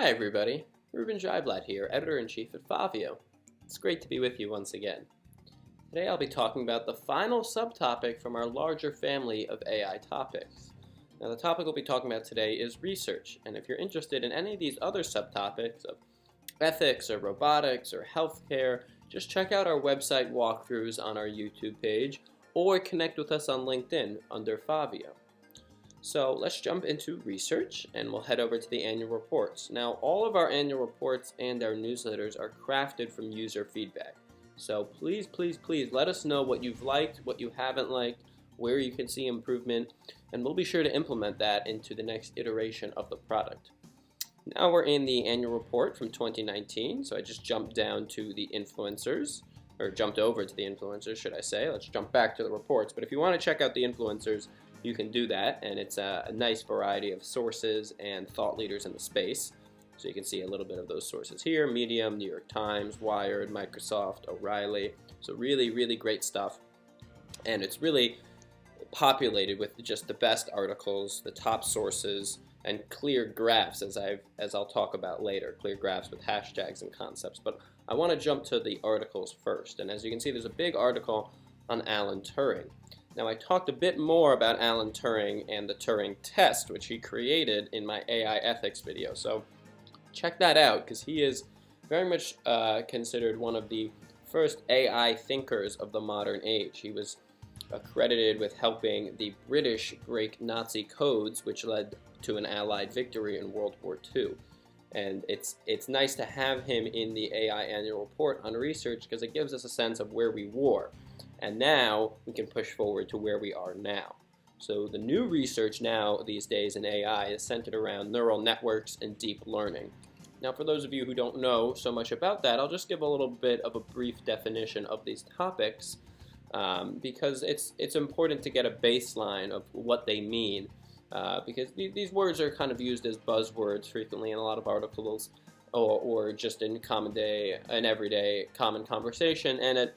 Hi everybody, Ruben Jaiblad here, Editor-in-Chief at Favio. It's great to be with you once again. Today I'll be talking about the final subtopic from our larger family of AI topics. Now the topic we'll be talking about today is research, and if you're interested in any of these other subtopics of ethics or robotics or healthcare, just check out our website walkthroughs on our YouTube page or connect with us on LinkedIn under Favio. So let's jump into research and we'll head over to the annual reports. Now all of our annual reports and our newsletters are crafted from user feedback. So please let us know what you've liked, what you haven't liked, where you can see improvement, and we'll be sure to implement that into the next iteration of the product. Now we're in the annual report from 2019, so I just jumped down to the influencers, or jumped over to the influencers, should I say. Let's jump back to the reports, but if you want to check out the influencers, you can do that, and it's a nice variety of sources and thought leaders in the space. So you can see a little bit of those sources here: Medium, New York Times, Wired, Microsoft, O'Reilly. So really great stuff. And it's really populated with just the best articles, the top sources, and clear graphs, as I'll talk about later, clear graphs with hashtags and concepts. But I want to jump to the articles first. And as you can see, there's a big article on Alan Turing. Now I talked a bit more about Alan Turing and the Turing test, which he created in my AI ethics video. So check that out, because he is very much considered one of the first AI thinkers of the modern age. He was credited with helping the British break Nazi codes, which led to an Allied victory in World War II. And it's nice to have him in the AI annual report on research, because it gives us a sense of where we were. And now we can push forward to where we are now. So the new research now these days in AI is centered around neural networks and deep learning. Now for those of you who don't know so much about that, I'll just give a little bit of a brief definition of these topics, because it's important to get a baseline of what they mean, because these words are kind of used as buzzwords frequently in a lot of articles, or just in everyday common conversation, and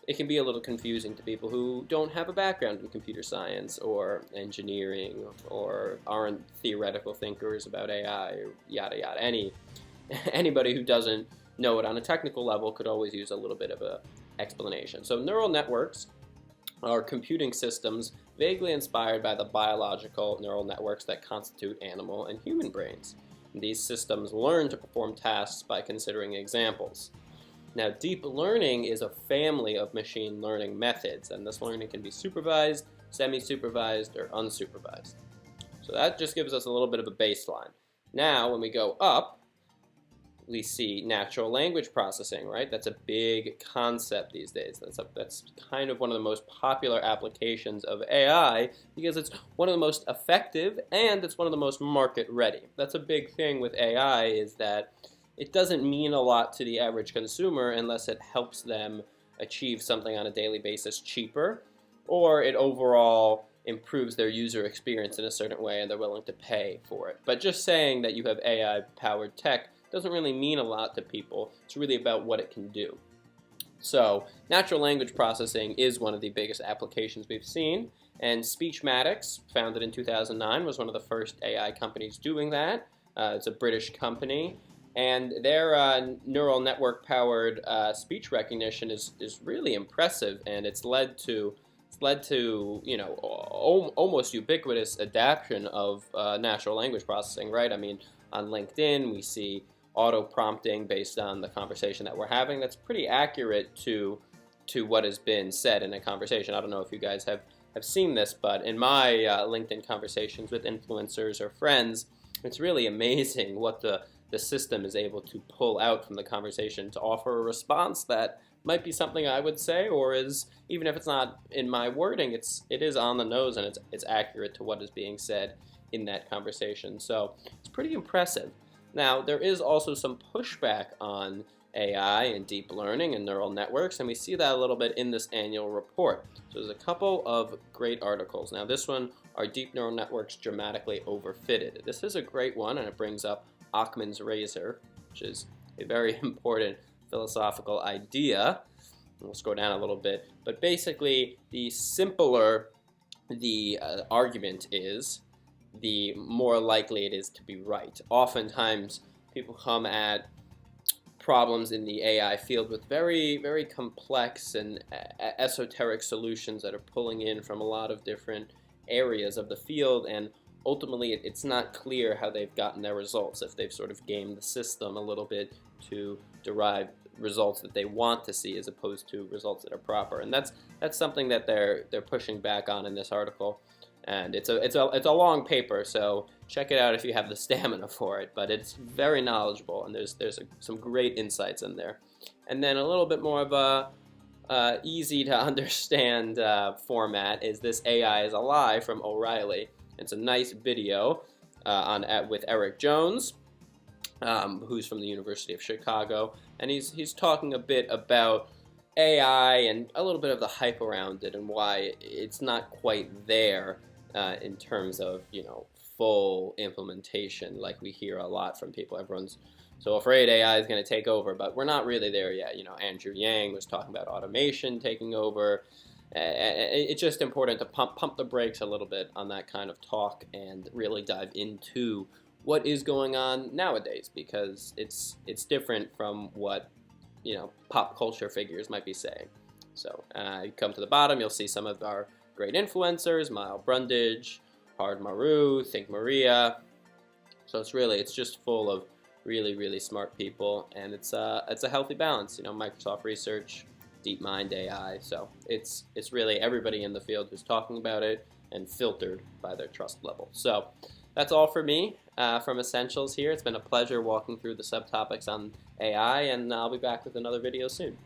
it can be a little confusing to people who don't have a background in computer science or engineering or aren't theoretical thinkers about AI or yada yada. Anybody who doesn't know it on a technical level could always use a little bit of an explanation. So neural networks are computing systems vaguely inspired by the biological neural networks that constitute animal and human brains. These systems learn to perform tasks by considering examples. Now, deep learning is a family of machine learning methods, and this learning can be supervised, semi-supervised, or unsupervised. So that just gives us a little bit of a baseline. Now, when we go up, we see natural language processing, right? That's a big concept these days. That's kind of one of the most popular applications of AI, because it's one of the most effective and it's one of the most market ready. That's a big thing with AI, is that it doesn't mean a lot to the average consumer unless it helps them achieve something on a daily basis cheaper, or it overall improves their user experience in a certain way and they're willing to pay for it. But just saying that you have AI-powered tech doesn't really mean a lot to people. It's really about what it can do. So natural language processing is one of the biggest applications we've seen, and Speechmatics, founded in 2009, was one of the first AI companies doing that. It's a British company. And their neural network-powered speech recognition is really impressive, and it's led to almost ubiquitous adoption of natural language processing, right? I mean, on LinkedIn we see auto prompting based on the conversation that we're having. That's pretty accurate to what has been said in a conversation. I don't know if you guys have seen this, but in my LinkedIn conversations with influencers or friends, it's really amazing what the system is able to pull out from the conversation to offer a response that might be something I would say, or is, even if it's not in my wording, it is on the nose and it's accurate to what is being said in that conversation. So it's pretty impressive. Now, there is also some pushback on AI and deep learning and neural networks, and we see that a little bit in this annual report. So there's a couple of great articles. Now this one, are deep neural networks dramatically overfitted? This is a great one, and it brings up Occam's razor, which is a very important philosophical idea. We'll scroll down a little bit, but basically the simpler the argument is, the more likely it is to be right. Oftentimes people come at problems in the AI field with very, very complex and esoteric solutions that are pulling in from a lot of different areas of the field, and ultimately it's not clear how they've gotten their results, if they've sort of gamed the system a little bit to derive results that they want to see as opposed to results that are proper. And that's something that they're pushing back on in this article. And it's a long paper, so check it out if you have the stamina for it. But it's very knowledgeable, and there's some great insights in there. And then a little bit more of a easy to understand format is this AI is a Lie from O'Reilly. It's a nice video with Eric Jones, who's from the University of Chicago, and he's talking a bit about AI and a little bit of the hype around it and why it's not quite there in terms of, full implementation, like we hear a lot from people. Everyone's so afraid AI is going to take over, but we're not really there yet. Andrew Yang was talking about automation taking over. It's just important to pump the brakes a little bit on that kind of talk and really dive into what is going on nowadays, because it's different from what pop culture figures might be saying. So you come to the bottom, you'll see some of our great influencers: Mile Brundage, Hard Maru, Think Maria. So it's just full of really, really smart people, and it's a healthy balance. Microsoft Research, DeepMind AI. So it's really everybody in the field who's talking about it and filtered by their trust level. So that's all for me from Essentials here. It's been a pleasure walking through the subtopics on AI, and I'll be back with another video soon.